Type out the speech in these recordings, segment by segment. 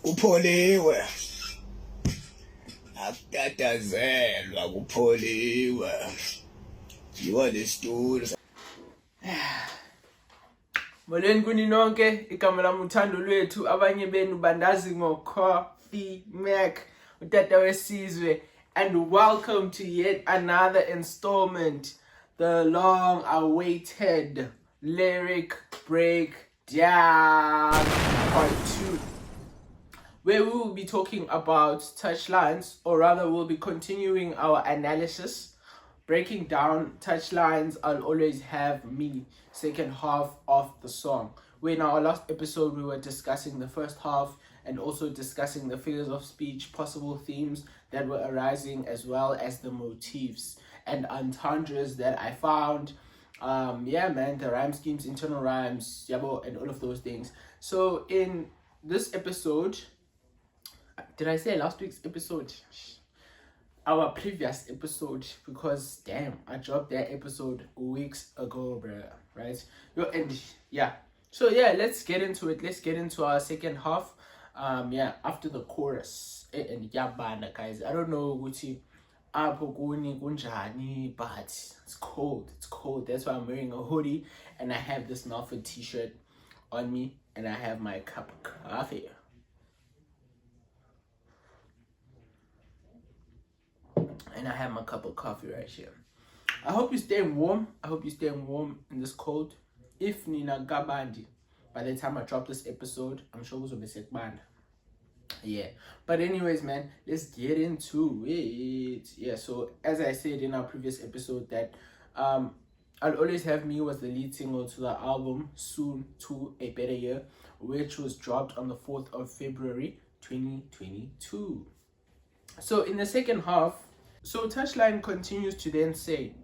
Kupholiwe akutatazelwa kupholiwe yiwa lesitulo. Molweni kuni nonke, igama lami uthando lwethu, abanye benu bandazi ngoCoffee Mac, utata wesizwe, and welcome to yet another installment, the long awaited lyric breakdown part 2, where we will be talking about touchlines, or rather we'll be continuing our analysis, breaking down touchlines. I'll always have me, second half of the song, where in our last episode we were discussing the first half and also discussing the figures of speech, possible themes that were arising, as well as the motifs and entendres that I found. Yeah man, the rhyme schemes, internal rhymes, yabo, and all of those things. So in this episode, did I say last week's episode? Our previous episode, because damn, I dropped that episode weeks ago, bruh, right? And yeah, so yeah, let's get into it. Let's get into our second half. Yeah, after the chorus. And yeah, guys, I don't know Gucci kunjani, but it's cold. It's cold. That's why I'm wearing a hoodie and I have this Norfolk t-shirt on me and I have my cup of coffee. And I have my cup of coffee right here. I hope you're staying warm. I hope you're staying warm in this cold. If Nina Gabandi, by the time I drop this episode, I'm sure it will be sick band. Yeah. But anyways, man, let's get into it. Yeah, so as I said in our previous episode that I'll Always Have Me was the lead single to the album Soon to a Better Year, which was dropped on the 4th of February 2022. So in the second half, so Touchline continues to then say,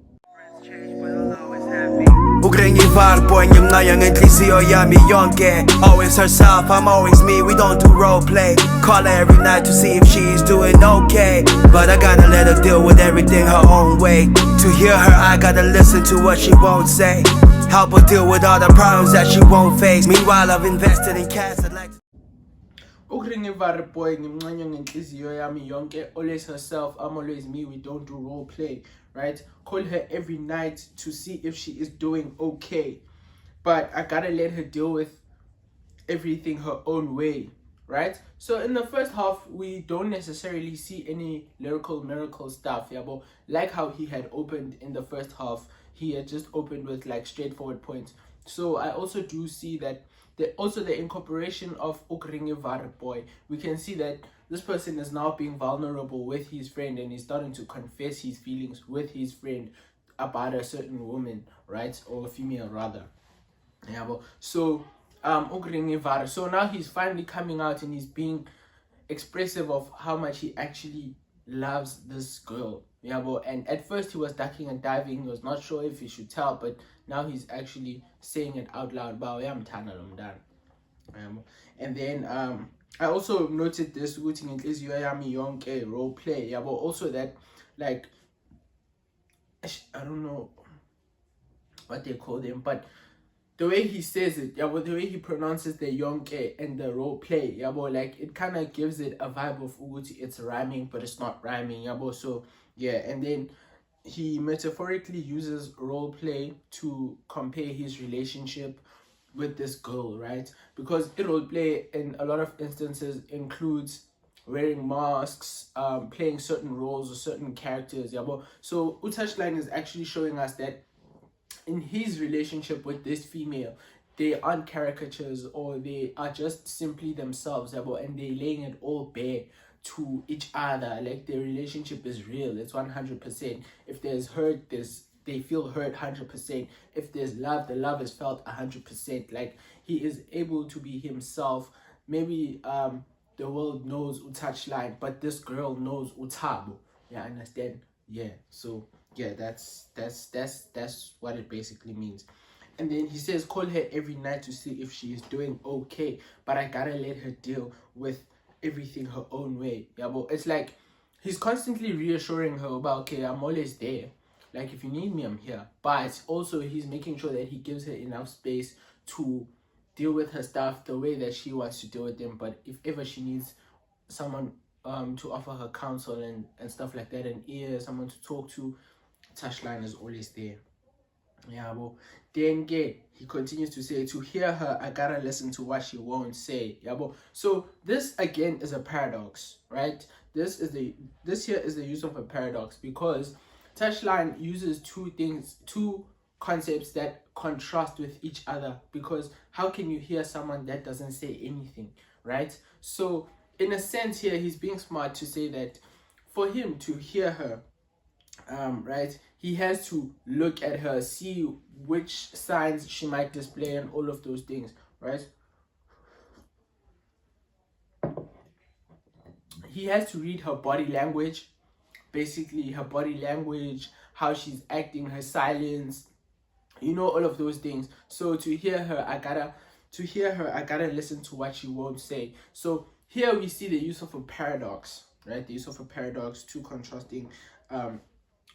always herself, I'm always me, we don't do role play. Call her every night to see if she's doing okay, but I gotta let her deal with everything her own way. To hear her, I gotta listen to what she won't say, help her deal with all the problems that she won't face. Meanwhile, I've invested in cats that like always herself, I'm always me, we don't do role play, right? Call her every night to see if she is doing okay, but I gotta let her deal with everything her own way, right? So in the first half, we don't necessarily see any lyrical miracle stuff, yeah, but like how he had opened in the first half, he had just opened with like straightforward points. So I also do see that the incorporation of boy, we can see that this person is now being vulnerable with his friend and he's starting to confess his feelings with his friend about a certain woman, right? Or a female rather. Yeah, but so so now he's finally coming out and he's being expressive of how much he actually loves this girl. Yeah, but and at first he was ducking and diving, he was not sure if he should tell, but now he's actually saying it out loud. And then I also noted this role play. Yeah, but also that, like, I don't know what they call them, but the way he says it, yeah, but the way he pronounces the yonke and the role play, yeah, but like it kind of gives it a vibe of Uguti, it's rhyming, but it's not rhyming, yeah, but so yeah. And then he metaphorically uses role play to compare his relationship with this girl, right? Because role play in a lot of instances includes wearing masks, playing certain roles or certain characters, yeah, but so Touchline is actually showing us that in his relationship with this female, they aren't caricatures, or they are just simply themselves, and they're laying it all bare to each other. Like their relationship is real, it's 100%. If there's hurt, they feel hurt 100%. If there's love, the love is felt 100%. Like he is able to be himself. Maybe the world knows Touchline, but this girl knows Utabo. Yeah, understand? Yeah, so yeah, that's what it basically means. And then he says, call her every night to see if she is doing okay, but I gotta let her deal with everything her own way. Yeah, but it's like he's constantly reassuring her about, okay, I'm always there, like if you need me, I'm here. But also he's making sure that he gives her enough space to deal with her stuff the way that she wants to deal with them. But if ever she needs someone to offer her counsel and stuff like that, an ear, someone to talk to, Touchline is always there. Yeah, well, then he continues to say, to hear her, I gotta listen to what she won't say. Yeah, well, so this again is a paradox, right? This here is the use of a paradox, because Touchline uses two concepts that contrast with each other. Because how can you hear someone that doesn't say anything, right? So in a sense here, he's being smart to say that for him to hear her, right, he has to look at her, see which signs she might display and all of those things, right? He has to read her body language, basically her body language, how she's acting, her silence, you know, all of those things. So to hear her, I gotta listen to what she won't say. So here we see the use of a paradox, right? The use of a paradox, two contrasting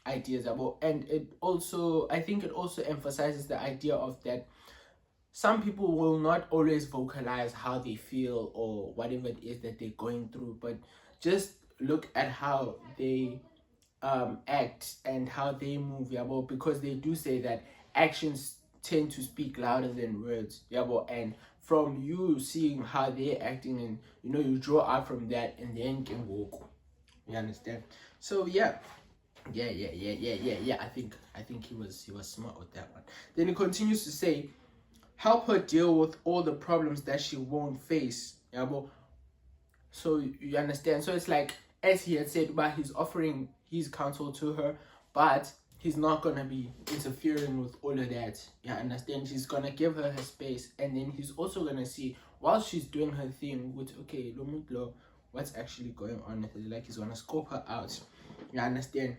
ideas about, and it also, I think it also emphasizes the idea of that some people will not always vocalize how they feel or whatever it is that they're going through, but just look at how they act and how they move, yeah, well, because they do say that actions tend to speak louder than words, yeah, well, and from you seeing how they're acting, and you know, you draw out from that, and then can walk, you understand? So yeah, I think he was smart with that one. Then he continues to say, help her deal with all the problems that she won't face, yeah, well, so you understand? So it's like, as he had said, but he's offering his counsel to her, but he's not gonna be interfering with all of that, yeah, understand? He's gonna give her space, and then he's also gonna see while she's doing her thing with, okay, what's actually going on with it, like he's gonna scope her out, you understand?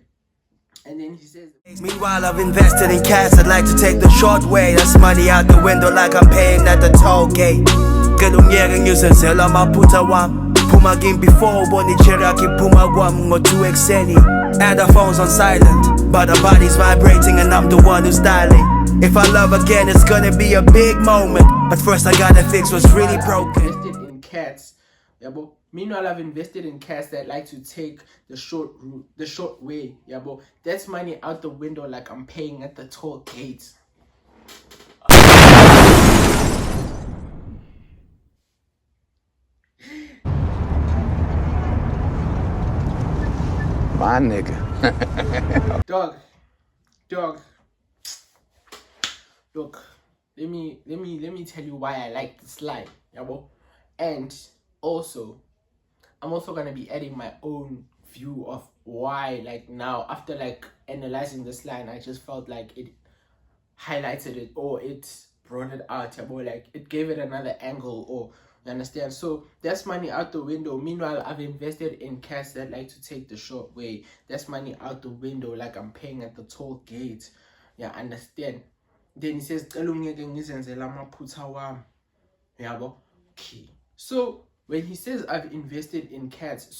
And then he says, meanwhile, I've invested in cats, I'd like to take the short way. That's money out the window like I'm paying at the toll gate. Galungiyeke ngiyozenzela amaphutha wami. Phuma kimi before ubona iCherokee phuma kwami ngo-2 ekuseni. And our phones on silent, but our body's vibrating and I'm the one who's dialing. If I love again, it's gonna be a big moment, but first I gotta fix what's really broken. Invested in cats, yeah, but meanwhile, I've invested in cats that like to take the short route, the short way, yeah, but that's money out the window like I'm paying at the toll gates. My nigga. Dog. Look, let me tell you why I like this line, yeah, bro. And also, I'm also gonna be adding my own view of why, like, now after like analyzing this line, I just felt like it highlighted it, or it brought it out, or like it gave it another angle, or you understand? So that's money out the window. Meanwhile, I've invested in cats that like to take the short way. That's money out the window like I'm paying at the toll gate. Yeah, understand? Then he says, yeah, okay. So when he says I've invested in cats,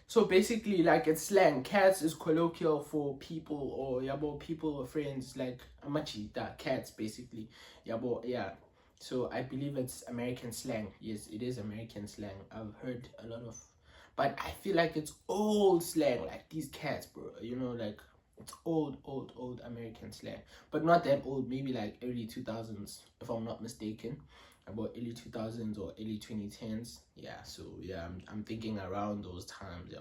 so basically, like, it's slang. Cats is colloquial for people, or yabo, people or friends, like amachita, cats basically. Yabo, yeah. So I believe it's American slang. Yes, it is American slang. I've heard a lot of, but I feel like it's old slang, like these cats, bro. You know, like it's old American slang, but not that old. Maybe like early 2000s, if I'm not mistaken. About early 2000s or early 2010s, yeah. So yeah, I'm thinking around those times, yeah.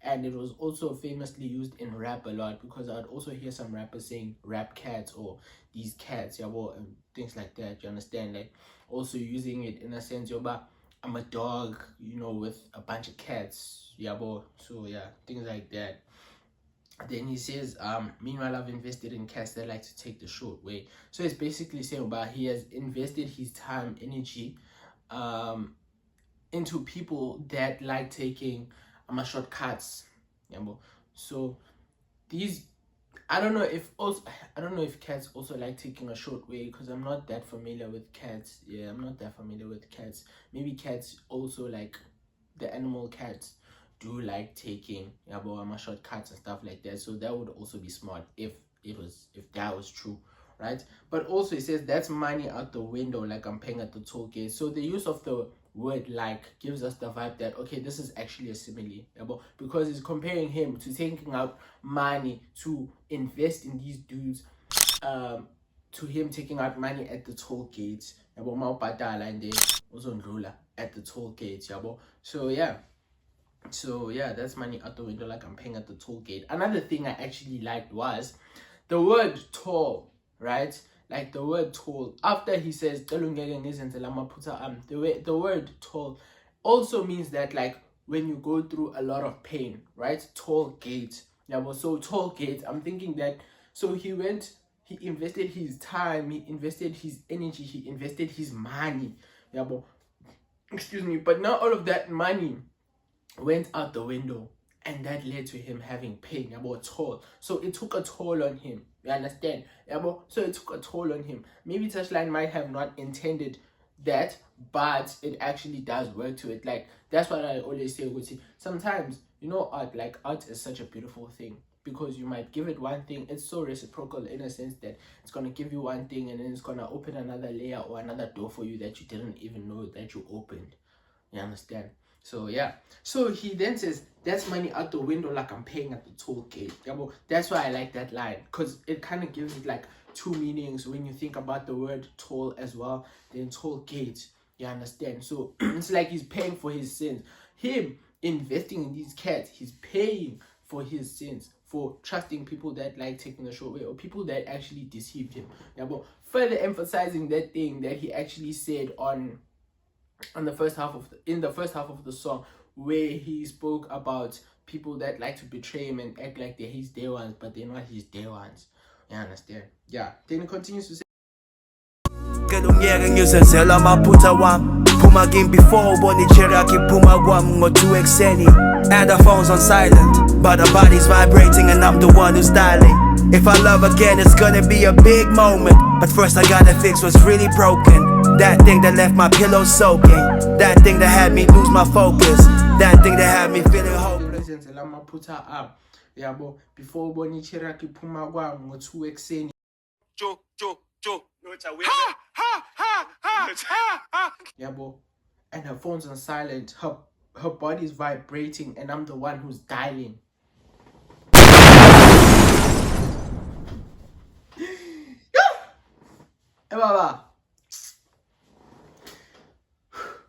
And it was also famously used in rap a lot, because I'd also hear some rappers saying rap cats or these cats, yeah, and things like that. You understand? Like also using it in a sense, I'm a dog, you know, with a bunch of cats, yeah, so yeah, things like that. Then he says, meanwhile, I've invested in cats that like to take the short way. So it's basically saying about he has invested his time, energy, into people that like taking shortcuts. Yeah, so these, I don't know if cats also like taking a short way, because I'm not that familiar with cats. Yeah, I'm not that familiar with cats. Maybe cats also like the animal cats, do like taking shortcuts and stuff like that. So that would also be smart if that was true, right? But also it says that's money out the window, like I'm paying at the toll gate. So the use of the word like gives us the vibe that okay, this is actually a simile, because it's comparing him to taking out money to invest in these dudes, to him taking out money at the toll gates, and then uzondlula at the toll gates, so yeah, that's money out the window, like I'm paying at the toll gate. Another thing I actually liked was the word toll, right? Like the word toll, after he says the word toll also means that like when you go through a lot of pain, right? Toll gate, so toll gate, I'm thinking that so he invested his time, he invested his energy, he invested his money, excuse me, but now all of that money went out the window, and that led to him having pain, toll. So it took a toll on him, you understand? So it took a toll on him. Maybe Touchline might have not intended that, but it actually does work to it. Like that's what I always say, sometimes art is such a beautiful thing, because you might give it one thing, it's so reciprocal in a sense that it's gonna give you one thing and then it's gonna open another layer or another door for you that you didn't even know that you opened, you understand? So yeah, so he then says that's money out the window, like I'm paying at the toll gate. That's why I like that line, because it kind of gives it like two meanings when you think about the word toll as well, then toll gate, you understand? So it's like he's paying for his sins. Him investing in these cats, he's paying for his sins, for trusting people that like taking the short way, or people that actually deceived him. Further emphasizing that thing that he actually said in the first half of the song, where he spoke about people that like to betray him and act like they're his day ones, but they're not his day ones. You understand? Yeah. Then he continues to say, ngiyenzela amaphutha wami phuma kimi before ubona icheraki phuma kwami ngo-2 ekseni, and the phone's on silent but the body's vibrating and I'm the one who's dialing. If I love again it's gonna be a big moment, but first I gotta fix what's really broken. That thing that left my pillow soaking, that thing that had me lose my focus, that thing that had me feeling hopeless. ngiyenzela amaphutha up, before ubona icheraki phuma kwami ngo-2 ekseni. And her phone's on silent, her body's vibrating and I'm the one who's dialing.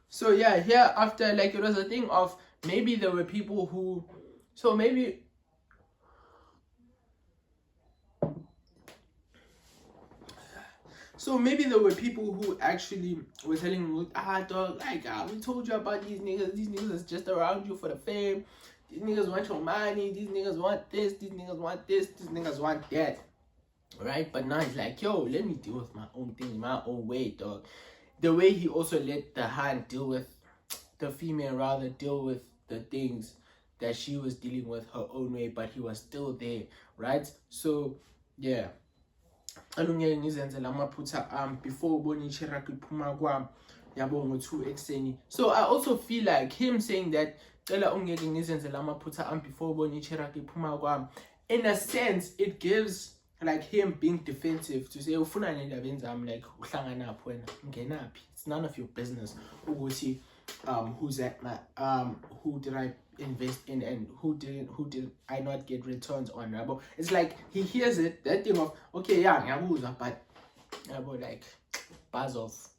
So yeah, here after, like, it was a thing of maybe there were people who, so maybe there were people who actually were telling me, dog, like, we told you about these niggas is just around you for the fame, these niggas want your money, these niggas want this, these niggas want this, these niggas want that, right? But now he's like, yo, let me deal with my own thing, my own way, dog. The way he also let the hand deal with the female, rather deal with the things that she was dealing with her own way, but he was still there, right? So yeah, before ubona icheraki phuma kwami ngo-2 ekseni. So I also feel like him saying that before ubona icheraki phuma kwami, in a sense it gives like him being defensive, to say ufuna nendaba enzami, like uhlanganaphi wena, ngenaphi, it's none of your business ukuthi who's at my who did I invest in and who did I not get returns on, rabo. It's like he hears it, that thing of okay, yeah, ngiyabuzwa, but like buzz off,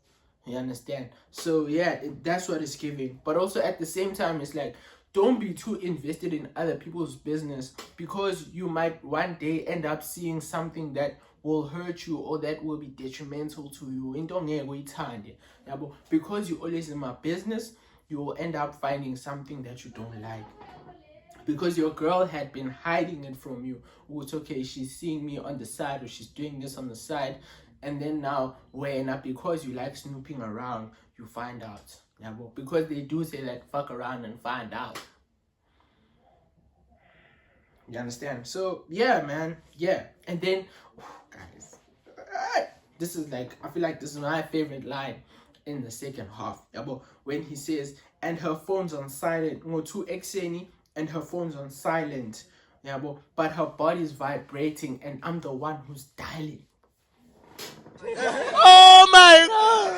you understand? So yeah, that's what it's giving. But also at the same time, it's like, don't be too invested in other people's business, because you might one day end up seeing something that will hurt you or that will be detrimental to you. Because you're always in my business, you will end up finding something that you don't like. Because your girl had been hiding it from you. Oh, it's okay, she's seeing me on the side, or she's doing this on the side. And then now, because you like snooping around, you find out. Because they do say that, fuck around and find out. You understand? So yeah, man, yeah. And then, guys, this is like, I feel like this is my favorite line in the second half, when he says, and her phone's on silent ngo-2 ekseni, and her phone's on silent, but her body's vibrating and I'm the one who's dialing. Oh my God!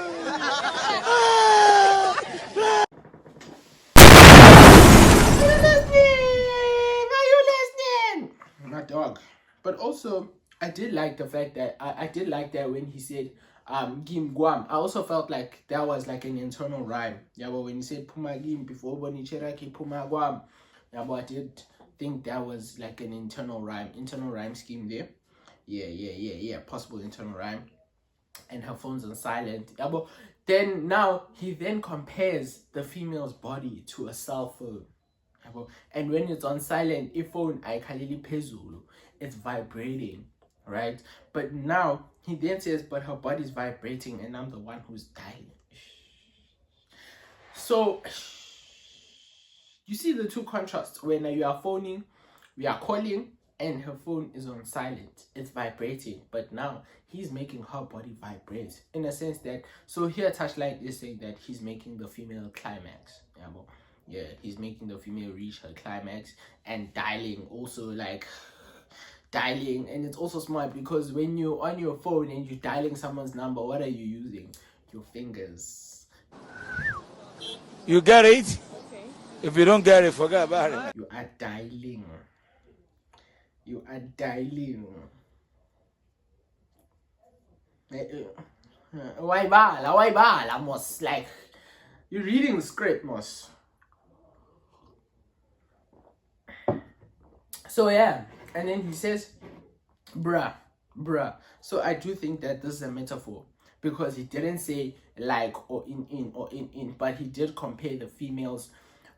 Are you listening? My dog. But also, I did like the fact that I did like that when he said Gim Guam. I also felt like that was like an internal rhyme. Yeah, but when he said Puma Gim before Boni Cheraki Puma Guam, yeah, but I did think that was like an internal rhyme scheme there. Yeah, possible internal rhyme. And her phone's on silent. Yeah, but then now he then compares the female's body to a cell phone. And when it's on silent, if phone I khalili phezulu, it's vibrating, right? But now he then says, but her body's vibrating and I'm the one who's dialing. So you see the two contrasts. When you are phoning, we are calling, and her phone is on silent, it's vibrating, but now he's making her body vibrate in a sense that, so here Touchline is saying that he's making the female climax. Yeah, he's making the female reach her climax, and dialing also, like dialing. And it's also smart because when you're on your phone and you're dialing someone's number, what are you using? Your fingers. You get it? Okay. If you don't get it, forget about it. You are dialing. You are dialing. Why bala, mos? Like, you're reading the script, mos. So yeah, and then he says, bruh. So I do think that this is a metaphor, because he didn't say like or in, but he did compare the female's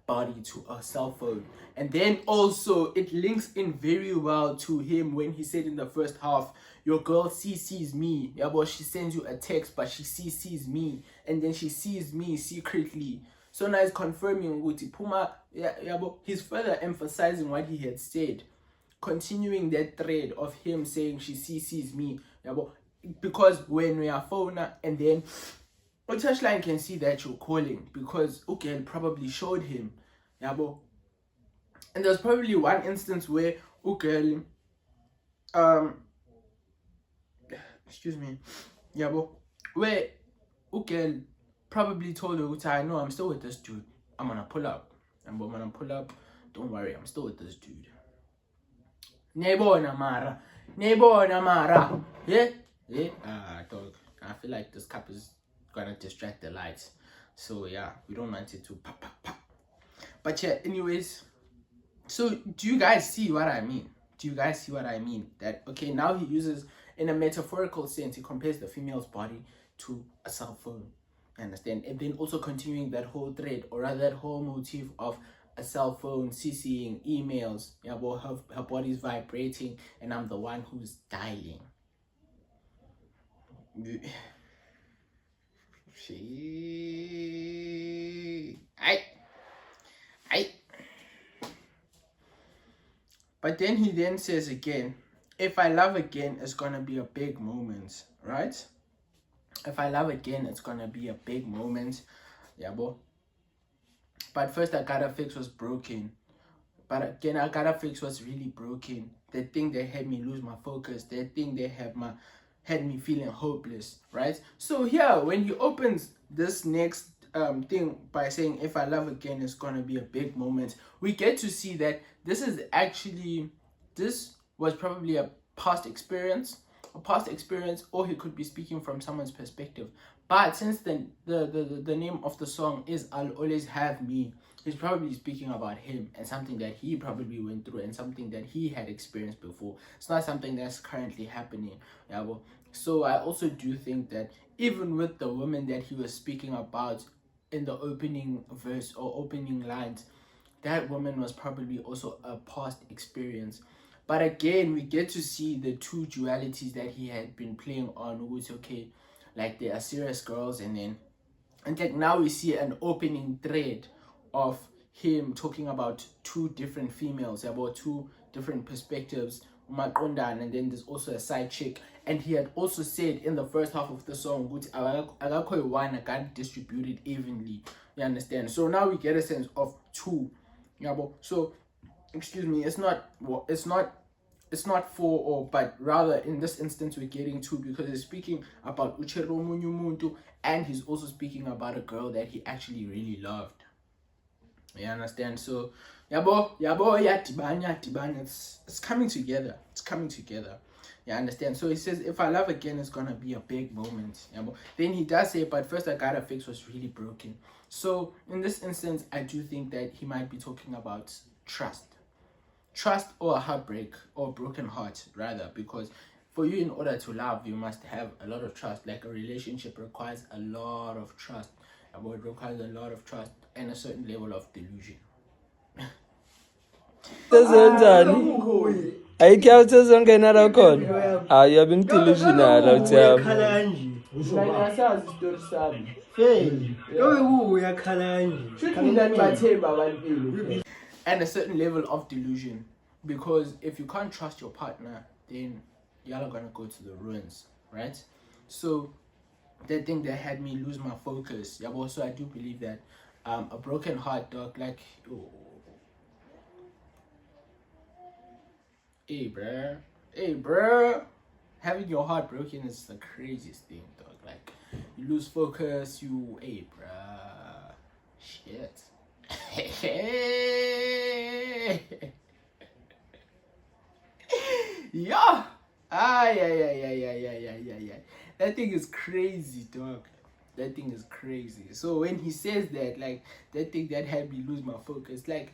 body to a cell phone. And then also it links in very well to him when he said in the first half, your girl CCs me. Yeah, but she sends you a text, but she CCs me, and then she sees me secretly. So now he's confirming Uti Puma. Yeah, but he's further emphasizing what he had said, continuing that thread of him saying she CCs me. Yeah, but because when we are phone and then Touchline can see that you're calling, because Ugel probably showed him. Yeah, but and there's probably one instance where Ugel excuse me, yeah, but where Ugel probably told her, I know I'm still with this dude. I'm gonna pull up. And when I'm pull up, don't worry, I'm still with this dude. Nebona Mara. Yeah? Dog. I feel like this cup is gonna distract the lights. So yeah, we don't want it to pop. But yeah, anyways. So do you guys see what I mean? That, okay, now he uses, in a metaphorical sense, he compares the female's body to a cell phone. You understand? And then also continuing that whole thread, or rather that whole motif of a cell phone, CCing, emails, yeah, well, her body's vibrating and I'm the one who's dialing. But then he then says again, if I love again, it's gonna be a big moment, right? If I love again, it's gonna be a big moment. Yeah, boy. But first, I gotta fix what's broken. But again, I gotta fix what's really broken. The thing that had me lose my focus. The thing that had me feeling hopeless, right? So here, when he opens this next thing by saying, if I love again, it's gonna be a big moment, we get to see that this was probably a past experience, or he could be speaking from someone's perspective. But since the name of the song is I'll Always Have Me, he's probably speaking about him and something that he probably went through and something that he had experienced before. It's not something that's currently happening. Yeah, well, so I also do think that even with the woman that he was speaking about in the opening verse or opening lines, that woman was probably also a past experience. But again, we get to see the two dualities that he had been playing on, which, okay, like they are serious girls, and like now we see an opening thread of him talking about two different females, about two different perspectives, and then there's also a side chick. And he had also said in the first half of the song, which I can't distribute it evenly. You understand? So now we get a sense of two. So excuse me, it's not for or, but rather in this instance we're getting to, because he's speaking about uchero omunye umuntu, and he's also speaking about a girl that he actually really loved. You understand? So yabo yadibana, it's coming together. It's coming together. You understand? So he says, if I love again, it's gonna be a big moment. Yabo. Then he does say, but first I gotta fix what's really broken. So in this instance, I do think that he might be talking about trust or a heartbreak, or a broken heart rather, because for you, in order to love, you must have a lot of trust. Like a relationship requires a lot of trust. It requires a lot of trust and a certain level of delusion. And a certain level of delusion, because if you can't trust your partner, then y'all are gonna go to the ruins, right? So that thing that had me lose my focus. Yeah, also I do believe that a broken heart, dog, like, oh. Hey bruh, having your heart broken is the craziest thing, dog. Like, you lose focus, hey bruh, shit. Yeah. Yeah. That thing is crazy, dog. That thing is crazy. So when he says that, like, that thing that had me lose my focus, like,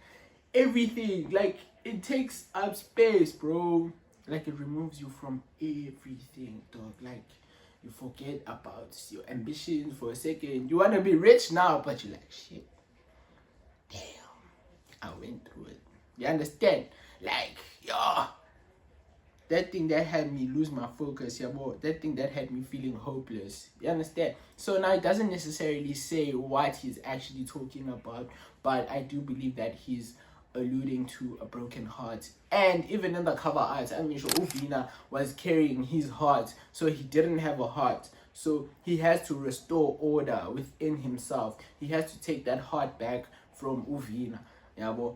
everything, like, it takes up space, bro. Like, it removes you from everything, dog. Like, you forget about your ambitions for a second. You want to be rich now, but you're like, shit, damn, I went through it. You understand? Like, yo, that thing that had me lose my focus, yeah, boy, that thing that had me feeling hopeless. You understand? So now it doesn't necessarily say what he's actually talking about, but I do believe that he's alluding to a broken heart. And even in the cover art, I mean, sure, VEENA was carrying his heart, so he didn't have a heart. So he has to restore order within himself. He has to take that heart back from VEENA, yeah, boy,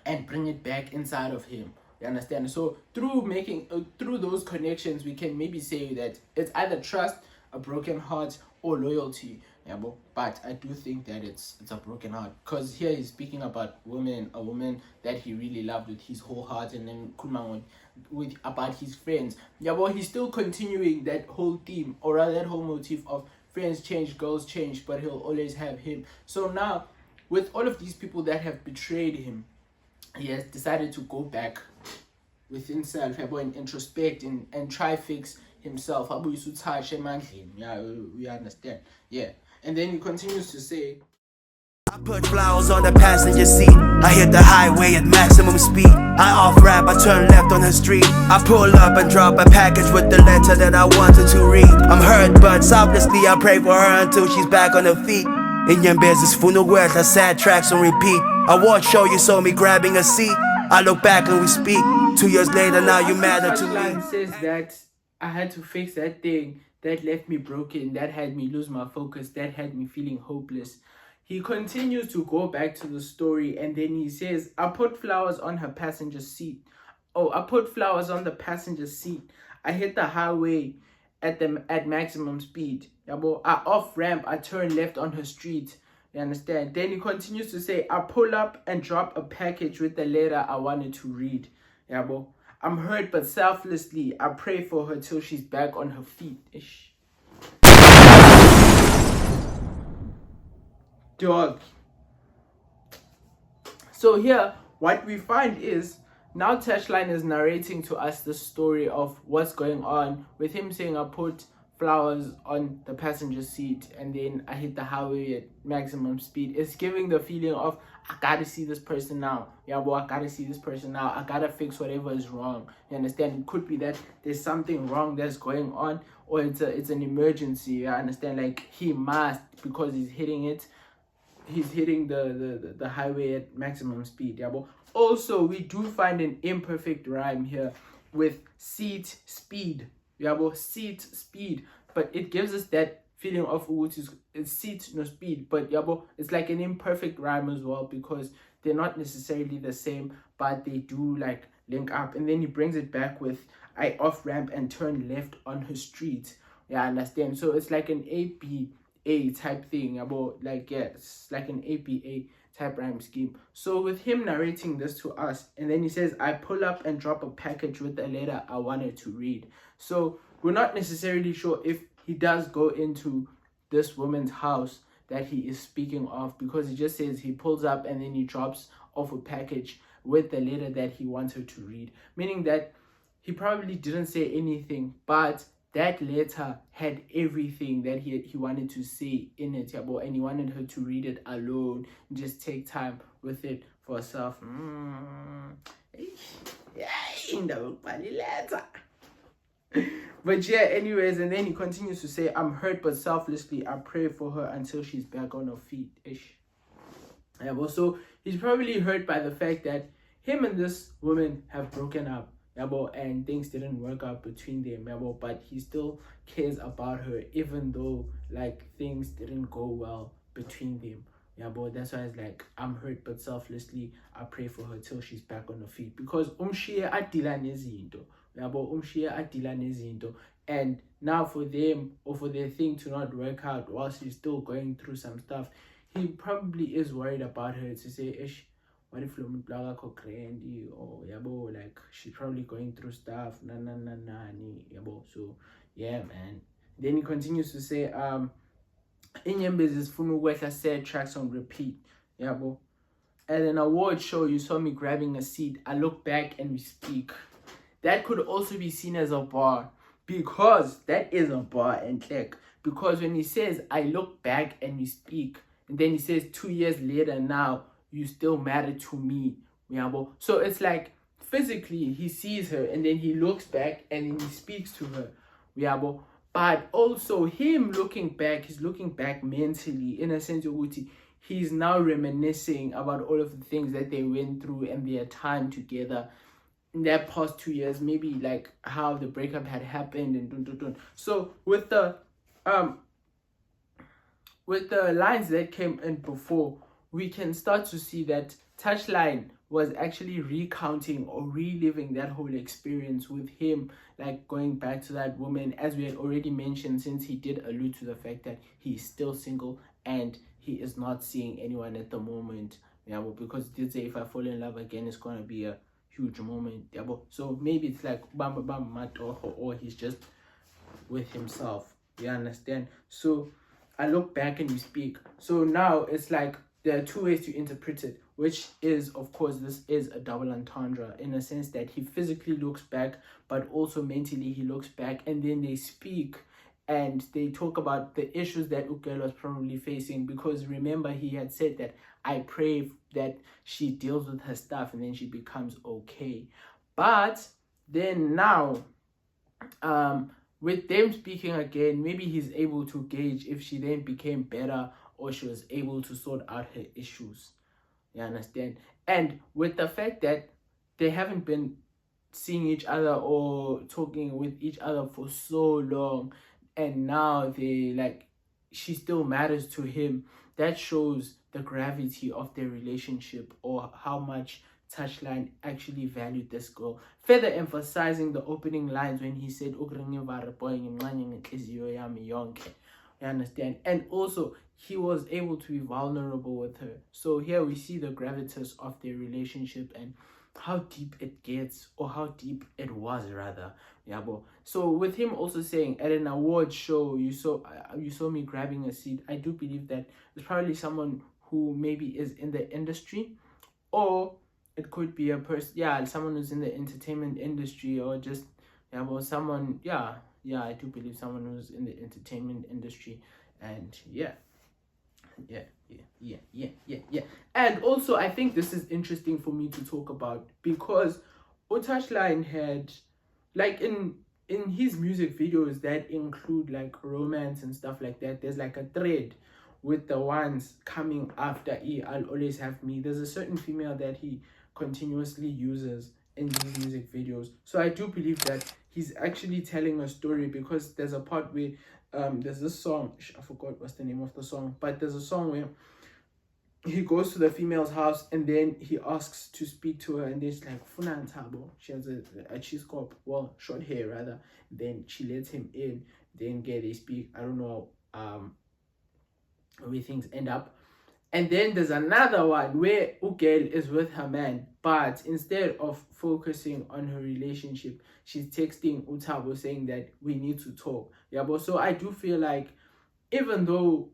and bring it back inside of him. You understand? So through making through those connections, we can maybe say that it's either trust, a broken heart, or loyalty. Yeah, but I do think that it's a broken heart, because here he's speaking about a woman that he really loved with his whole heart, and then Kunman with about his friends. Yeah, but he's still continuing that whole theme, or rather that whole motif of friends change, girls change, but he'll always have him. So now, with all of these people that have betrayed him, he has decided to go back within himself and introspect and try fix himself. Yeah, we understand. Yeah. And then he continues to say, I put flowers on the passenger seat. I hit the highway at maximum speed. I off-ramp, I turn left on the street. I pull up and drop a package with the letter that I wanted to read. I'm hurt, but selflessly I pray for her until she's back on her feet. In your business, funo words, I sad tracks on repeat. I watch show, you saw me grabbing a seat. I look back and we speak. 2 years later, now you matter to me. Touchline says that I had to fix that thing that left me broken, that had me lose my focus, that had me feeling hopeless. He continues to go back to the story, and then he says, I put flowers on her passenger seat. Oh, I put flowers on the passenger seat. I hit the highway at maximum speed. I off ramp, I turn left on her street. You understand? Then he continues to say, I pull up and drop a package with the letter I wanted to read. Yeah, I'm hurt, but selflessly I pray for her till she's back on her feet. Ish. Dog. So here, what we find is, now Touchline is narrating to us the story of what's going on with him saying, I put flowers on the passenger seat and then I hit the highway at maximum speed. It's giving the feeling of, I gotta see this person now. Yeah, I gotta see this person now. I gotta fix whatever is wrong. You understand? It could be that there's something wrong that's going on, or it's an emergency. You understand? Like, he must, because he's hitting the highway at maximum speed. Yeah, also we do find an imperfect rhyme here with seat speed. Yeah, seat speed, but it gives us that feeling of which is seat no speed, but yeah, it's like an imperfect rhyme as well, because they're not necessarily the same, but they do like link up. And then he brings it back with I off ramp and turn left on her street. Yeah, understand? So it's like an APA type thing about like, yeah, it's like an APA type rhyme scheme. So with him narrating this to us, and then he says, I pull up and drop a package with a letter I wanted to read. So we're not necessarily sure if he does go into this woman's house that he is speaking of, because he just says he pulls up and then he drops off a package with the letter that he wants her to read, meaning that he probably didn't say anything, but that letter had everything that he wanted to say in it, and he wanted her to read it alone, just take time with it for herself. But yeah, anyways, and then he continues to say, I'm hurt, but selflessly I pray for her until she's back on her feet. So he's probably hurt by the fact that him and this woman have broken up, and things didn't work out between them, but he still cares about her, even though like things didn't go well between them. That's why it's like, I'm hurt, but selflessly I pray for her till she's back on her feet, because and now for them, or for their thing to not work out while she's still going through some stuff, he probably is worried about her, to say, ish, what if Grandy, or like she's probably going through stuff, so yeah, man. Then he continues to say, in your business, Funu said tracks on repeat, at an award show you saw me grabbing a seat, I look back and we speak. That could also be seen as a bar, because that is a bar and click, because when he says I look back and we speak, and then he says 2 years later now you still matter to me, so it's like physically he sees her and then he looks back and then he speaks to her, but also him looking back, he's looking back mentally, in a sense of he's now reminiscing about all of the things that they went through and their time together in that past 2 years, maybe like how the breakup had happened and so with the lines that came in before, we can start to see that Touchline was actually recounting or reliving that whole experience with him, like going back to that woman, as we had already mentioned, since he did allude to the fact that he's still single and he is not seeing anyone at the moment, because he did say if I fall in love again it's gonna be a huge moment, so maybe it's like bam bam mat, or he's just with himself, you understand? So I look back and we speak. So now it's like there are two ways to interpret it, which is, of course, this is a double entendre in a sense that he physically looks back, but also mentally he looks back, and then they speak and they talk about the issues that Ukelo was probably facing, because remember he had said that I pray that she deals with her stuff and then she becomes okay. But then now, with them speaking again, maybe he's able to gauge if she then became better or she was able to sort out her issues. You understand? And with the fact that they haven't been seeing each other or talking with each other for so long, and now she still matters to him, that shows the gravity of their relationship, or how much Touchline actually valued this girl, further emphasizing the opening lines when he said, you understand? And also he was able to be vulnerable with her. So here we see the gravitas of their relationship and how deep it gets, or how deep it was rather. So with him also saying at an award show you saw me grabbing a seat, I do believe that it's probably someone who maybe is in the industry, or it could be a person, someone who's in the entertainment industry, or just someone, I do believe someone who's in the entertainment industry. And yeah. And also I think this is interesting for me to talk about, because Touchline had, like, in his music videos that include like romance and stuff like that, there's like a thread with the ones coming after I'll always have me. There's a certain female that he continuously uses in these music videos. So I do believe that he's actually telling a story, because there's a part where there's this song, I forgot what's the name of the song, but there's a song where he goes to the female's house and then he asks to speak to her, and then she's like, Funa Ntabo. She has a cheese cop, well, short hair rather. Then she lets him in. Then they speak. I don't know where things end up. And then there's another one where Ugel is with her man, but instead of focusing on her relationship, she's texting Utabo saying that we need to talk. Yeah, but so I do feel like, even though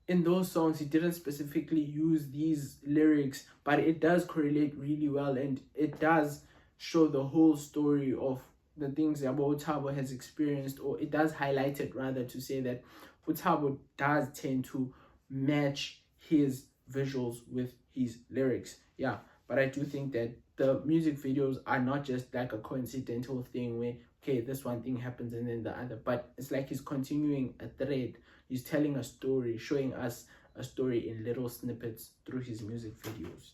in those songs he didn't specifically use these lyrics, but it does correlate really well, and it does show the whole story of the things that Utabo has experienced, or it does highlight it rather, to say that Utabo does tend to match his visuals with his lyrics. Yeah, but I do think that the music videos are not just like a coincidental thing where, okay, this one thing happens and then the other, but it's like he's continuing a thread. He's telling a story, showing us a story in little snippets through his music videos.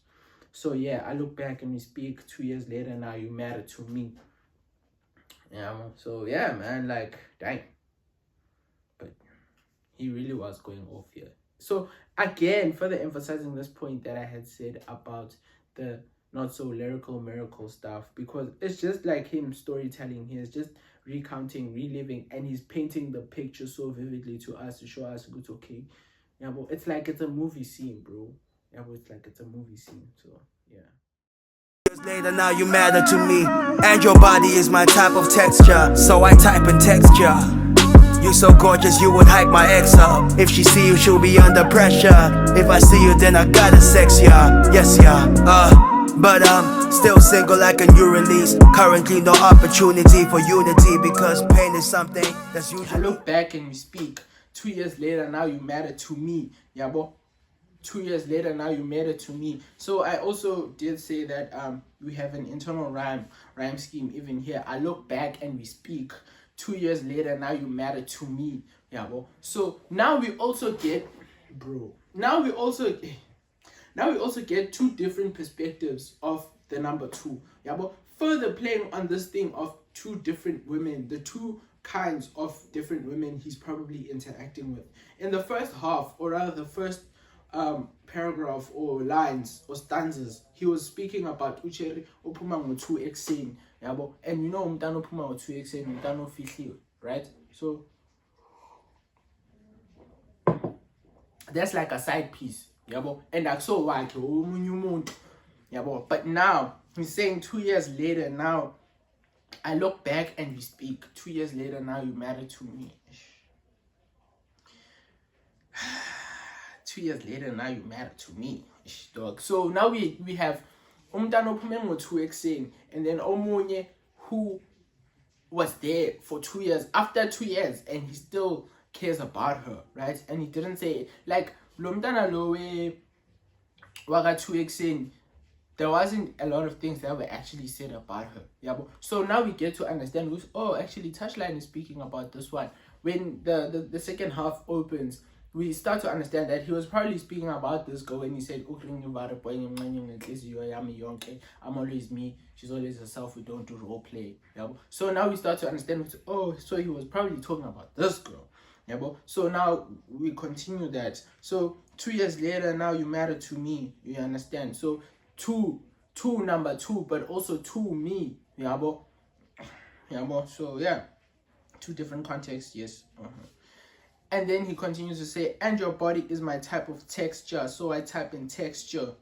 So yeah, I look back and we speak 2 years later, now you matter to me. Yeah, so yeah, man, like, dang. But he really was going off here. So again, further emphasizing this point that I had said about the not so lyrical miracle stuff, because it's just like him storytelling. He's just recounting, reliving, and he's painting the picture so vividly to us to show us it's okay. Yeah, but it's like it's a movie scene, bro. Yeah, but it's like it's a movie scene. So yeah. Years later, now you matter to me, and your body is my type of texture, so I type in texture. You so gorgeous, you would hype my ex up. If she see you, she'll be under pressure. If I see you, then I gotta sex ya. Yes, yeah. But I'm still single like a new release. Currently no opportunity for unity, because pain is something that's usually. I look back and we speak 2 years later, now you matter to me. Yeah, but 2 years later, now you matter to me. So I also did say that we have an internal rhyme scheme even here. I look back and we speak 2 years later, now you matter to me. Yeah, bro. So now we also get, now we also get two different perspectives of the number two. Yeah, but further playing on this thing of two different women, the two kinds of different women he's probably interacting with. In the first half, or rather the first paragraph or lines or stanzas, he was speaking about Ucheri Opuma Mutu Exen. Yabo, and you know umntana ophuma ngo2 ekseni umntana ofihliwe, right? So that's like a side piece, yabo, and akuso wakhe omunye umuntu, yabo. But now he's saying 2 years later, now I look back and we speak 2 years later, now you matter to me. 2 years later, now you matter to me, dog. So now we have umntana ophume ngo2 ekseni, and then omunye who was there for 2 years, after 2 years, and he still cares about her, right? And he didn't say, like, lo mntana lo waka 2 ekseni, there wasn't a lot of things that were actually said about her. Yeah, so now we get to understand, oh, actually Touchline is speaking about this one. When the second half opens, we start to understand that he was probably speaking about this girl when he said, I'm always me, she's always herself, we don't do role play. Yeah, so now we start to understand, oh, so he was probably talking about this girl. Yeah, so now we continue that. So 2 years later, now you matter to me, you understand? So two number two, but also to me. Yeah, so yeah, two different contexts. Yes. And then he continues to say, and your body is my type of texture. So I type in texture.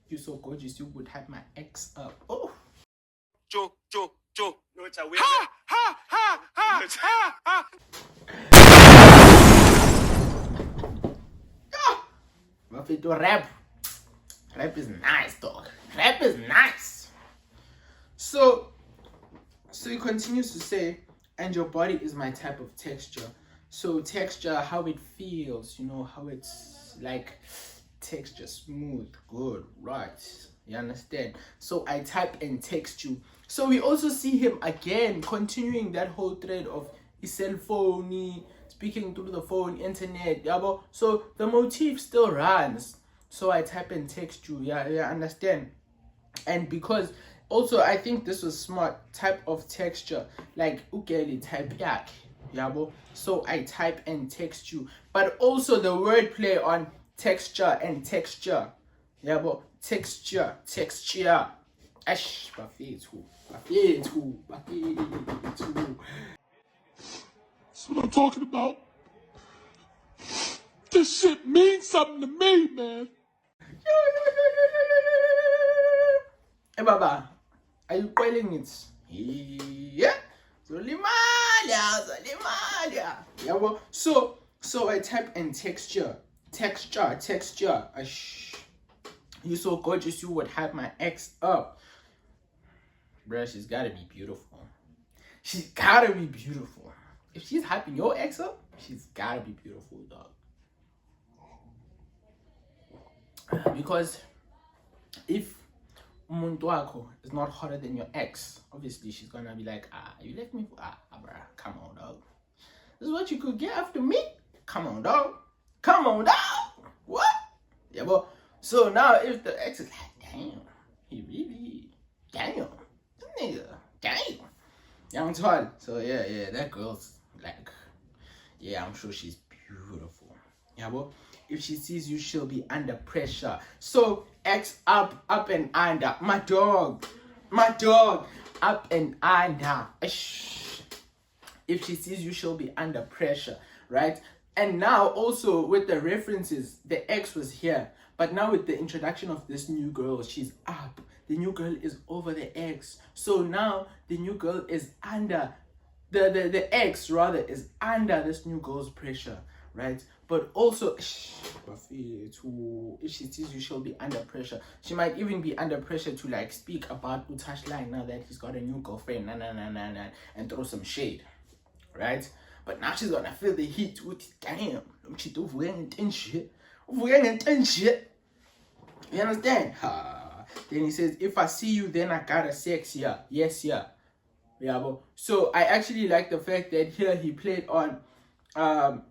You're so gorgeous, you would have my ex up. Oh. Joke. No, it's a weird. Rap is nice, dog. Rap is nice. So he continues to say, and your body is my type of texture. So texture, how it feels, you know, how it's like texture, smooth, good, right? You understand? So I type and text you. So we also see him again continuing that whole thread of his cell phone, speaking through the phone, internet. Yeah, so the motif still runs. So I type and text you. Yeah, understand? And because also I think this was smart, type of texture, like ukeli type yak. Yabo. So I type and text you. But also the wordplay on texture and texture. Yabo. Texture. Ash. Bafethu. That's what I'm talking about. This shit means something to me, man. Hey, Baba. Are you calling it? Yeah. Yabo. So I type in texture. Ash. You so gorgeous, you would hype my ex up. Bruh, she's gotta be beautiful. She's gotta be beautiful. If she's hyping your ex up, she's gotta be beautiful, dog. Because if umuntu wakho is not hotter than your ex, obviously she's gonna be like, you left me for bruh, come on, dog. This is what you could get after me? Come on, dog. What? Yeah, but so now if the ex is like, damn, he really, damn, this nigga, damn, young tall. So yeah, that girl's like, yeah, I'm sure she's beautiful. Yeah, but if she sees you, she'll be under pressure. So ex up and under. My dog, up and under. If she sees you, she'll be under pressure, right? And now also with the references, the ex was here. But now with the introduction of this new girl, she's up. The new girl is over the ex. So now the new girl is under, the ex rather is under this new girl's pressure, right? But also, if she sees you, she'll be under pressure. She might even be under pressure to like speak about Touchline now that he's got a new girlfriend, and throw some shade, right? But now she's gonna feel the heat with damn. You understand? Then he says, if I see you, then I gotta sex ya. Yes, yeah. Yeah, but so I actually like the fact that here he played on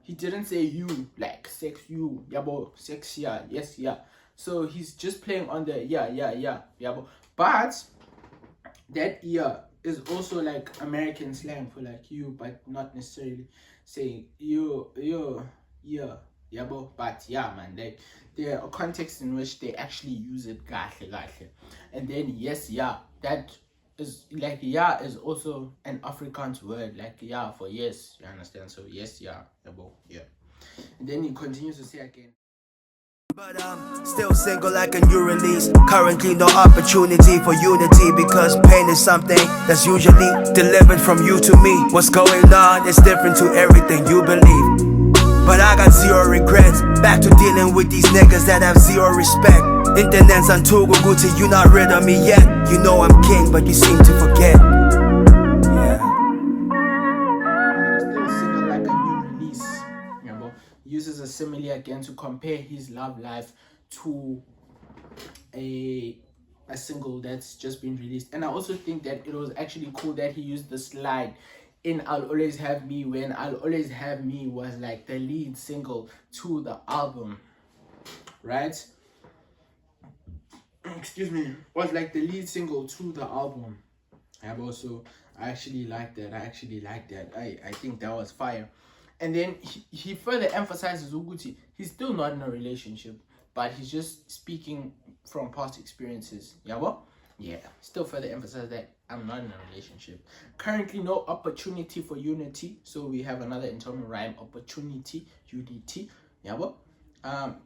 he didn't say you, like sex you, yeah, but sex yeah, yes, yeah. So he's just playing on the yeah, but that yeah is also like American slang for like you, but not necessarily saying you, yeah, but yeah, man, like there are contexts in which they actually use it gahle. And then yes, yeah, that is like yeah is also an Afrikaans word, like yeah for yes, you understand? So yes, yeah, yeah. And then he continues to say again, but I'm still single like a new release. Currently no opportunity for unity, because pain is something that's usually delivered from you to me. What's going on is different to everything you believe, but I got zero regrets. Back to dealing with these niggas that have zero respect. Intendance and Gucci, you not rid of me yet. You know I'm king, but you seem to forget. Yeah. still single like a new release. Uses a simile again to compare his love life to a single that's just been released. And I also think that it was actually cool that he used the slide in I'll Always Have Me, when I'll Always Have Me was like the lead single to the album, right? Excuse me, was like the lead single to the album. I actually like that. I think that was fire. And then he further emphasizes Uguti, he's still not in a relationship, but he's just speaking from past experiences. Yeah, still further emphasize that I'm not in a relationship. Currently no opportunity for unity. So we have another internal rhyme, opportunity, UDT.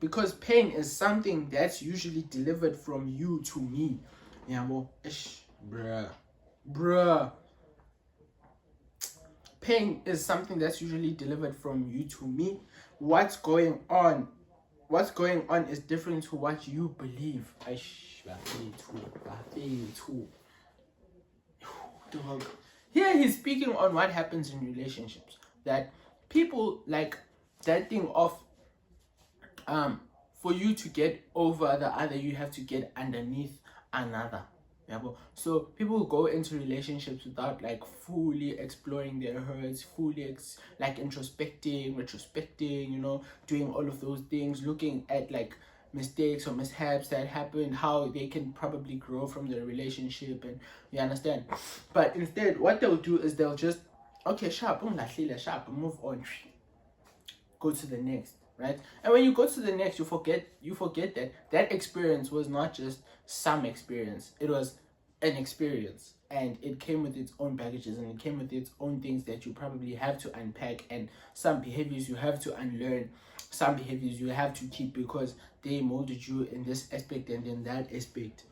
Because pain is something that's usually delivered from you to me. Bruh. Pain is something that's usually delivered from you to me. What's going on is different to what you believe. Dog. Here he's speaking on what happens in relationships. That people like that thing of for you to get over the other, you have to get underneath another. So people go into relationships without like fully exploring their hurts, fully like introspecting, retrospecting, doing all of those things, looking at like mistakes or mishaps that happened, how they can probably grow from their relationship, and you understand. But instead what they'll do is they'll just okay, sharp, sharp, move on, go to the next, right? And when you go to the next, you forget that that experience was not just some experience, it was an experience, and it came with its own baggages, and it came with its own things that you probably have to unpack, and some behaviors you have to unlearn, some behaviors you have to keep because they molded you in this aspect and in that aspect.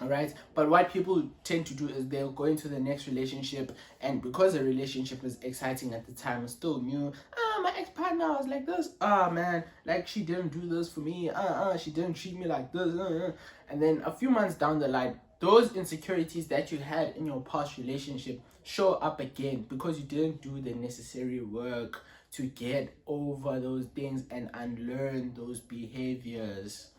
All right, but what people tend to do is they'll go into the next relationship, and because the relationship is exciting at the time, it's still new. My ex-partner was like this, man, like she didn't do this for me, she didn't treat me like this, and then a few months down the line, those insecurities that you had in your past relationship show up again because you didn't do the necessary work to get over those things and unlearn those behaviors.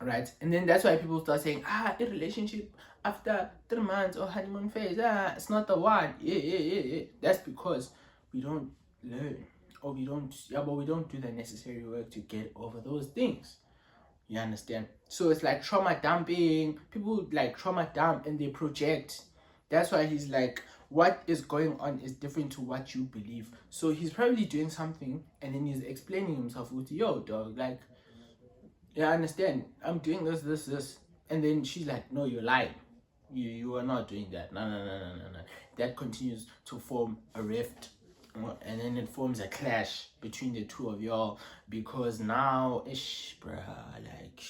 Right, and then that's why people start saying, a relationship after 3 months or honeymoon phase, it's not the one. Yeah. That's because we don't learn, or we don't do the necessary work to get over those things. You understand? So it's like trauma dumping. People like trauma dump and they project. That's why he's like, what is going on is different to what you believe. So he's probably doing something and then he's explaining himself with, yo dog, like, yeah, I understand, I'm doing this, and then she's like, no, you're lying, you are not doing that. No. That continues to form a rift, and then it forms a clash between the two of y'all, because now bruh, like,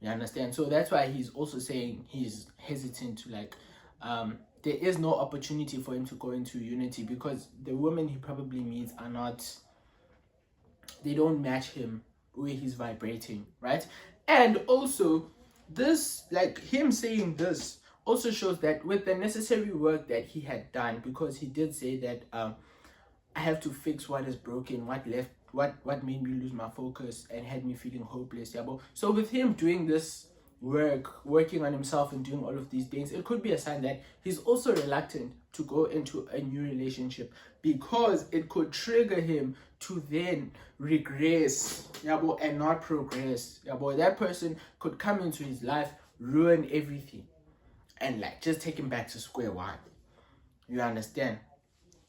you understand? So that's why he's also saying he's hesitant to, like, there is no opportunity for him to go into unity, because the women he probably meets are not, they don't match him where he's vibrating, right? And also, this, like, him saying this also shows that with the necessary work that he had done, because he did say that I have to fix what is broken, what made me lose my focus and had me feeling hopeless. Yeah, but so with him doing this working on himself and doing all of these things, it could be a sign that he's also reluctant to go into a new relationship, because it could trigger him to then regress, and not progress. That person could come into his life, ruin everything, and like just take him back to square one. You understand?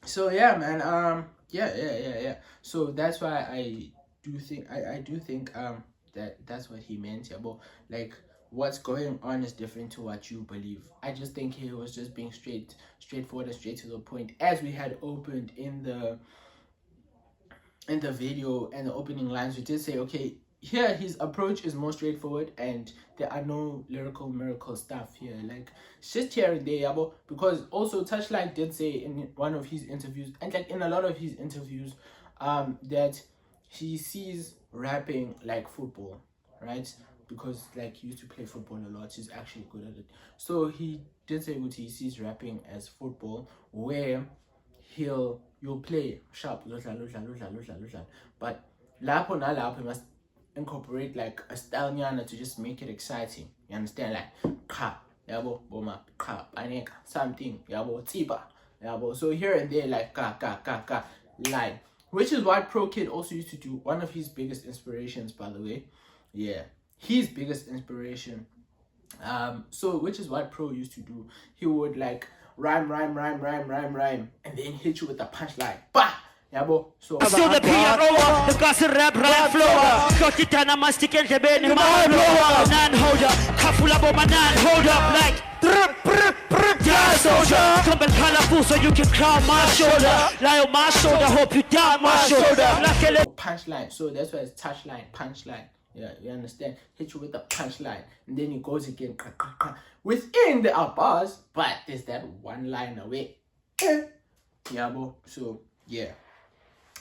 So yeah, man. Yeah. So that's why I do think that's what he meant. Like, what's going on is different to what you believe. I just think he was just being straightforward and straight to the point, as we had opened in the video and the opening lines. We did say, okay, here his approach is more straightforward and there are no lyrical miracle stuff here, like it's just here and there. Because also Touchline did say in one of his interviews, and like in a lot of his interviews, that he sees rapping like football, right? Because like he used to play football a lot, he's actually good at it. So he did say what he sees rapping as football, where you'll play sharp, but lapho nalapho you must incorporate like a style nyana to just make it exciting. You understand? Like ka, yabo, boma, ka, paneka, something, yabo, tiba, yabo. So here and there, like ka, line, which is what Pro Kid also used to do. One of his biggest inspirations, by the way. Yeah, his biggest inspiration. So which is what Pro used to do. He would like rhyme, and then hit you with a punchline. Bah! Yabo. So the PRO, the gossip rap flow. Got it down, I'm sticking the bed in my blower. Non-holder, kafula bomba non-holder. Like, yeah, soldier. Come and colorful so you can climb my shoulder. Lie on my shoulder, hope you down my shoulder. Punchline. So that's why it's touchline, punchline. Yeah, you understand? Hit you with the punchline, and then he goes again within the bars, but there's that one line away. Yeah, bro. So yeah,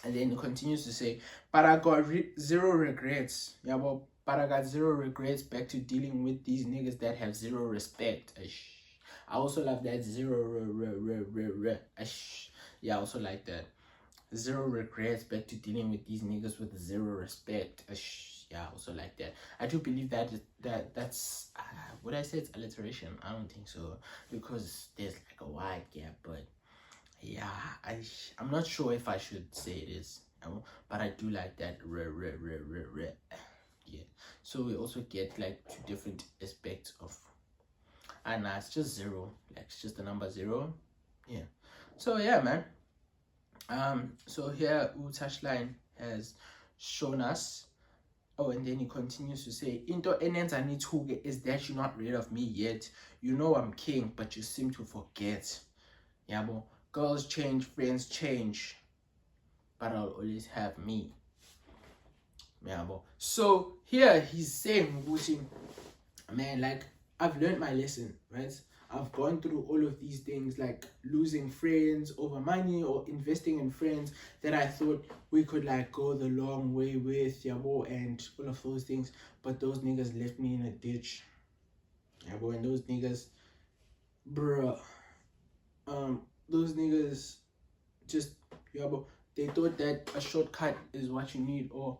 and then he continues to say, but I got zero regrets. Yeah, bro. But I got zero regrets back to dealing with these niggas that have zero respect. I also love that zero. Yeah, I also like that. Zero regrets back to dealing with these niggas with zero respect. Yeah, I also like that. I do believe that's would I say it's alliteration? I don't think so, because there's like a wide gap. But yeah, I'm not sure if I should say it is, but I do like that. Yeah. So we also get like two different aspects of, and it's just zero. Like it's just the number zero. Yeah. So yeah, man. So here Touchline has shown us. Oh, and then he continues to say, into enenza nithuke is that you're not rid of me yet. You know I'm king, but you seem to forget. Yabo. Girls change, friends change, but I'll always have me. Yabo. So here he's saying, man, like, I've learned my lesson, right? I've gone through all of these things, like losing friends over money or investing in friends that I thought we could like go the long way with, yabo, and all of those things. But those niggas left me in a ditch, yabo, and those niggas, bruh, those niggas just, yabo, they thought that a shortcut is what you need, or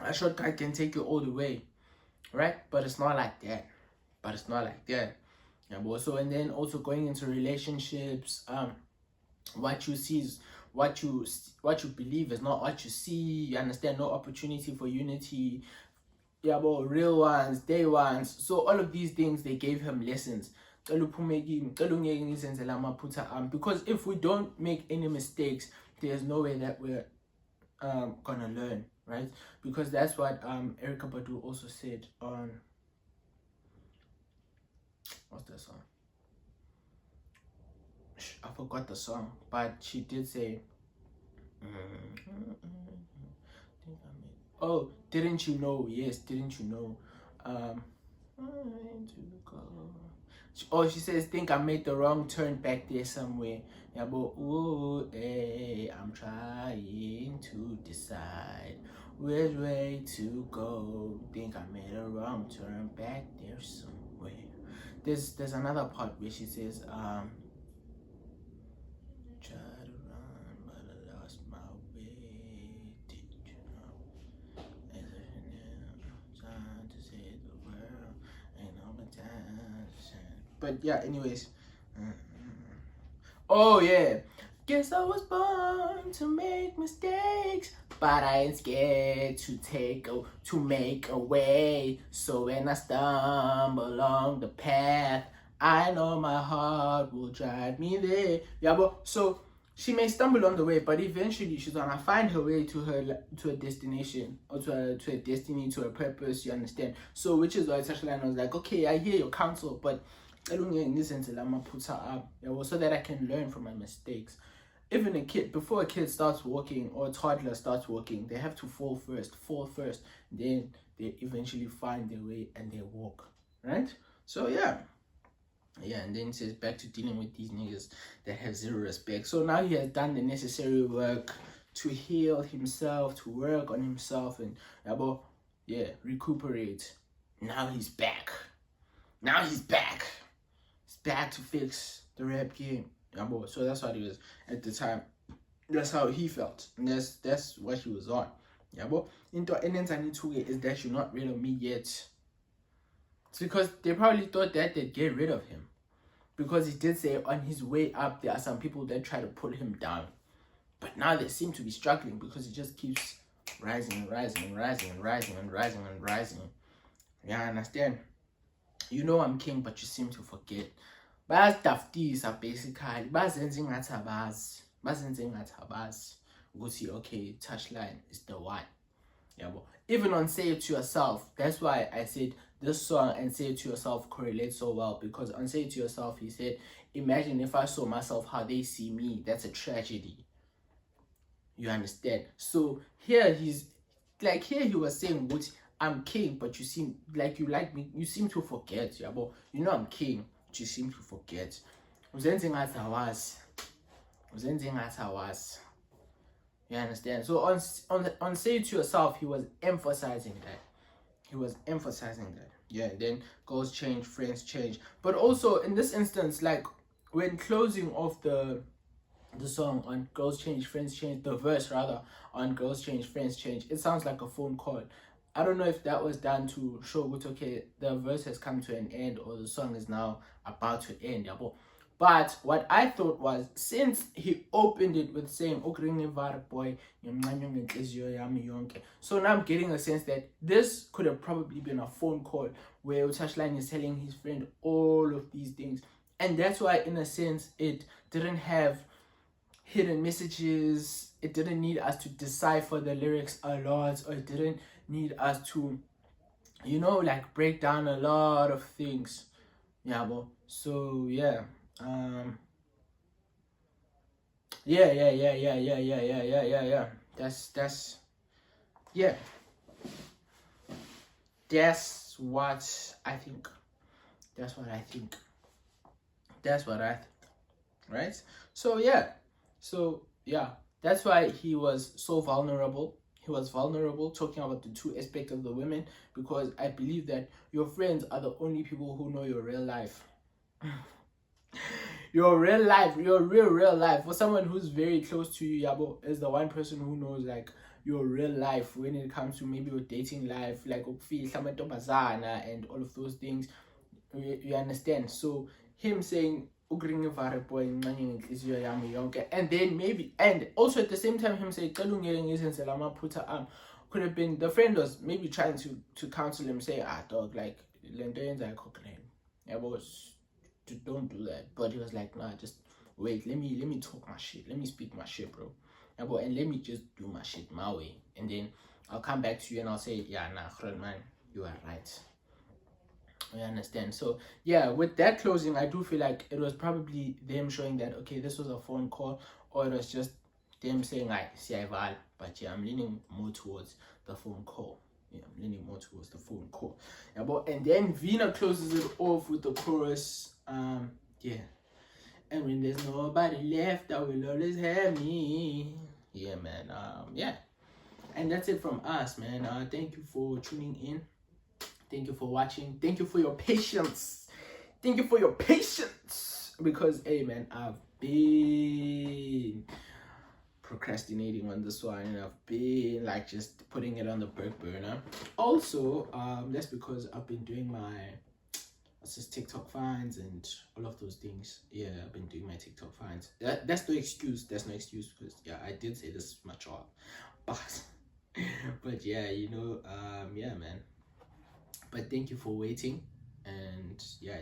a shortcut can take you all the way. Right? But it's not like that. Yeah, but so, and then also going into relationships, what you see is what you believe is not what you see. You understand? No opportunity for unity. Yeah, but real ones, day ones. So all of these things, they gave him lessons. Because if we don't make any mistakes, there's no way that we're gonna learn, right? Because that's what Erykah Badu also said on, what's that song? I forgot the song, but she did say, oh, didn't you know? Yes, didn't you know? Oh, she says, think I made the wrong turn back there somewhere. Yeah, but ooh, hey, I'm trying to decide which way to go. Think I made a wrong turn back there somewhere. There's another part where she says, try to run, but I lost my way. Did you know? Trying to save the world, ain't no time. But yeah, anyways. Oh yeah. Guess I was born to make mistakes, but I ain't scared to make a way. So when I stumble along the path, I know my heart will drive me there. Yeah, but so she may stumble on the way, but eventually she's gonna find her way to a destination, or to a destiny, to a purpose. You understand? So which is why Touchline was like, okay, I hear your counsel, but I don't listen to Lama put her up, so that I can learn from my mistakes. Even a kid, before a kid starts walking or a toddler starts walking, they have to fall first, then they eventually find their way and they walk, right? So yeah, and then it says back to dealing with these niggas that have zero respect. So now he has done the necessary work to heal himself, to work on himself, and recuperate. Now he's back. He's back to fix the rap game. So that's what he was at the time. That's how he felt, and that's what he was on. Into enenza nithuke is that you're not rid of me yet. It's because they probably thought that they'd get rid of him, because he did say on his way up there are some people that try to pull him down, but now they seem to be struggling because he just keeps rising. Yeah, I understand. You know I'm king, but you seem to forget. Bayazidafisa basically. Bazenze ngathi abazi ukuthi okay, Touchline is the one. Even on Say It To Yourself, that's why I said this song and Say It To Yourself correlate so well, because on Say It To Yourself he said, imagine if I saw myself how they see me, that's a tragedy. You understand? So here he was saying, what, I'm king, but you seem like you like me, you seem to forget. You know I'm king, but you seem to forget. Uzenze ngathi awazi. You understand? So on Say It To Yourself, he was emphasizing that. Yeah, and then goals change, friends change. But also in this instance, like when closing off the song on Girls Change, Friends Change, the verse rather, on Girls Change, Friends Change, it sounds like a phone call. I don't know if that was done to show what, okay, the verse has come to an end, or the song is now about to end. But what I thought was, since he opened it with saying boy, so now I'm getting a sense that this could have probably been a phone call where Touchline is telling his friend all of these things. And that's why, in a sense, it didn't have hidden messages. It didn't need us to decipher the lyrics a lot, or it didn't need us to, you know, like break down a lot of things. Yeah, bro. So yeah. Yeah. That's yeah. That's what I think. That's what I think. That's what I think. Right? So yeah. That's why he was so vulnerable. He was vulnerable, talking about the two aspects of the women, because I believe that your friends are the only people who know your real life. Your real life, your real life. For someone who's very close to you, Yabo, is the one person who knows like your real life when it comes to maybe your dating life, like and all of those things. You understand? So him saying and then maybe, and also at the same time him saying could have been the friend was maybe trying to counsel him, say, dog, like don't do that. But he was like, nah, just wait, let me talk my shit, let me speak my shit, bro, and let me just do my shit my way, and then I'll come back to you and I'll say, yeah, nah, man, you are right. You understand? So yeah, with that closing, I do feel like it was probably them showing that, okay, this was a phone call, or it was just them saying, but yeah, I'm leaning more towards the phone call. Yeah, I'm leaning more towards the phone call. Yeah, but and then VEENA closes it off with the chorus. Yeah. And when there's nobody left, that will always have me. Yeah, man. Yeah. And that's it from us, man. Thank you for tuning in. Thank you for watching. Thank you for your patience. Thank you for your patience. Because, hey, man, I've been procrastinating on this one, and I've been like just putting it on the back burner. Also, that's because I've been doing my TikTok finds and all of those things. Yeah, I've been doing my TikTok finds. That's no excuse. That's no excuse, because yeah, I did say this is my job, but yeah, you know, yeah, man. But thank you for waiting, and yeah.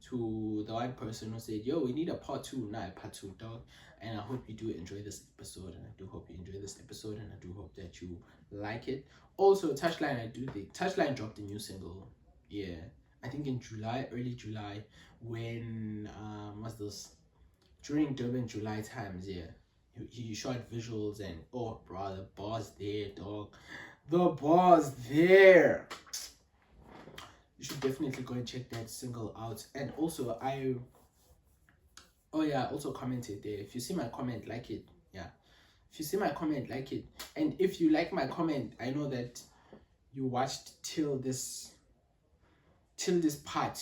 To the one person who said, yo, we need a part 2, not a part 2, dog. And I hope you do enjoy this episode, and I do hope you enjoy this episode, and I do hope that you like it. Also, Touchline, Touchline dropped a new single, yeah, I think in July, early July, when what's this, during Durban July times. Yeah, he shot visuals, and oh bro, the bars there, dog, the bars there. You should definitely go and check that single out. And also I also commented there. If you see my comment, like it. Yeah, if you see my comment, like it. And if you like my comment, I know that you watched till this part.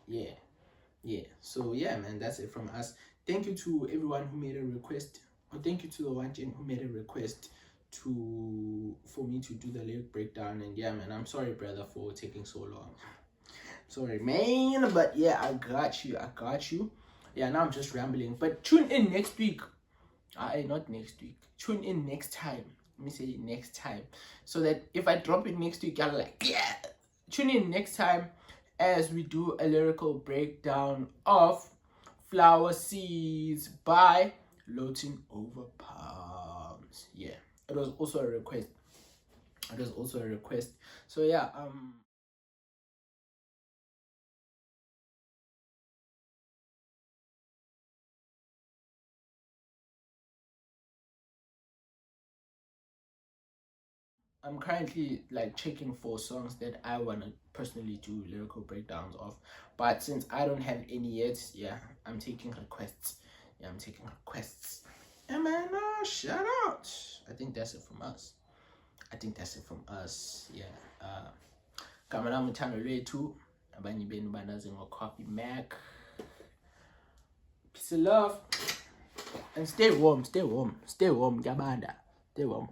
Yeah. So yeah, man, that's it from us. Thank you to everyone who made a request, or thank you to the one Jen who made a request for me to do the lyric breakdown. And yeah, man, I'm sorry, brother, for taking so long. Sorry, man, but yeah, I got you. Yeah, now I'm just rambling, but tune in next week. Not next week, tune in next time. Let me say next time, so that if I drop it next week, y'all like, yeah, tune in next time as we do a lyrical breakdown of Flower Seeds by Floating Over Palms. Yeah, it was also a request. So yeah, I'm currently like checking for songs that I want to personally do lyrical breakdowns of, but since I don't have any yet, yeah, I'm taking requests. And man, shout out. I think that's it from us. Yeah. Kamala Mutano Ray too. Abanye benu banazi ngo Coffee Mac. Peace and love. And stay warm, Gabanda. Stay warm.